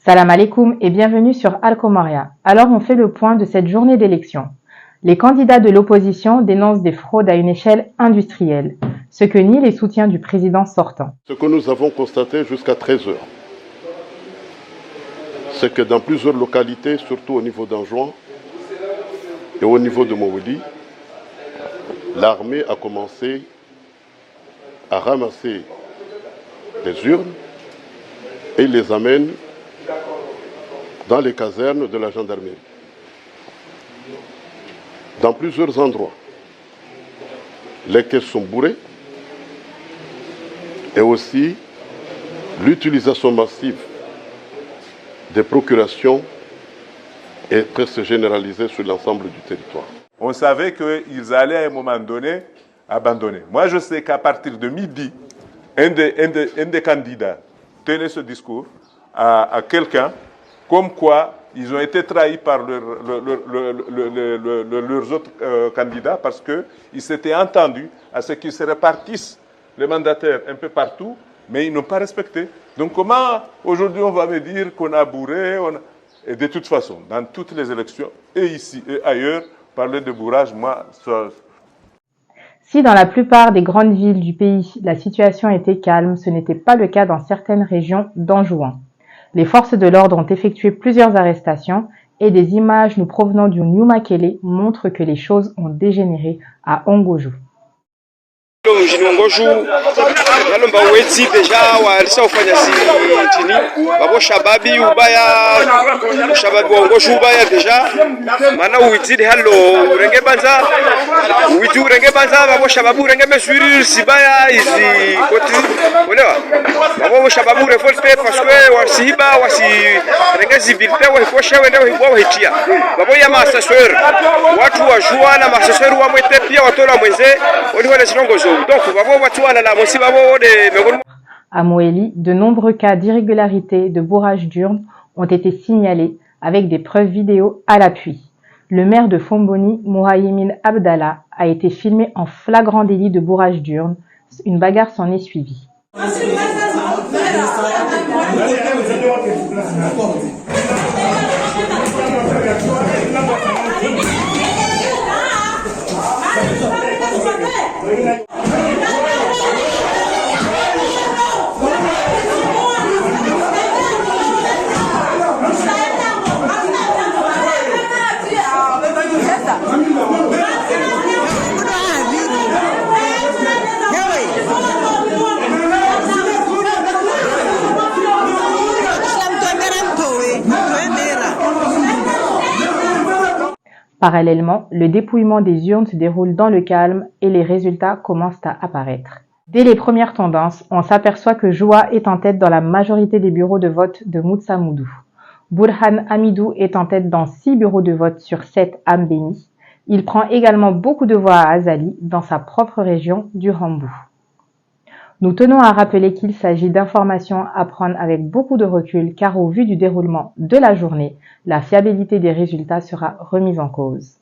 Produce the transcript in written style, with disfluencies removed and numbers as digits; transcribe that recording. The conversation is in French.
Salam alaikum et bienvenue sur Al-Qomaria. Alors on fait le point de cette journée d'élection. Les candidats de l'opposition dénoncent des fraudes à une échelle industrielle, ce que nient les soutiens du président sortant. Ce que nous avons constaté jusqu'à 13 heures, c'est que dans plusieurs localités, surtout au niveau d'Anjouan et au niveau de Mouili, l'armée a commencé à ramasser les urnes et les amène dans les casernes de la gendarmerie. Dans plusieurs endroits, les caisses sont bourrées et aussi l'utilisation massive des procurations est presque généralisée sur l'ensemble du territoire. On savait qu'ils allaient à un moment donné abandonner. Moi, je sais qu'à partir de midi, un des candidats tenait ce discours à quelqu'un, comme quoi ils ont été trahis par leurs autres candidats parce qu'ils s'étaient entendus à ce qu'ils se répartissent les mandataires un peu partout, mais ils n'ont pas respecté. Donc comment aujourd'hui on va me dire qu'on a bourré Et de toute façon, dans toutes les élections, et ici et ailleurs, parler de bourrage, moi, ça... Si dans la plupart des grandes villes du pays, la situation était calme, ce n'était pas le cas dans certaines régions d'Anjouan. Les forces de l'ordre ont effectué plusieurs arrestations et des images nous provenant du New Makele montrent que les choses ont dégénéré à Ongojou. Ngoshu nalomba wezi deja walishafanya sitini babo shababi ubaya shababi wa Ngoshu ubaya deja mana uitidi hallo urenge banza babo shababu urenge mesuri sibaya izi koti unaelewa babo shababu revolte parce que wasiba wasi renge zibilite wa kosha wende wa hitia babo ya masaseur watu wajua na masaseur wa mwete pia watola mwenze oni wale sinongozo. À Moéli, de nombreux cas d'irrégularité de bourrage d'urnes ont été signalés avec des preuves vidéo à l'appui. Le maire de Fomboni, Mourahimin Abdallah, a été filmé en flagrant délit de bourrage d'urnes. Une bagarre s'en est suivie. Parallèlement, le dépouillement des urnes se déroule dans le calme et les résultats commencent à apparaître. Dès les premières tendances, on s'aperçoit que Joua est en tête dans la majorité des bureaux de vote de Moutsamoudou. Burhan Hamidou est en tête dans 6 bureaux de vote sur 7 à Mbéni. Il prend également beaucoup de voix à Azali dans sa propre région du Rambou. Nous tenons à rappeler qu'il s'agit d'informations à prendre avec beaucoup de recul car au vu du déroulement de la journée, la fiabilité des résultats sera remise en cause.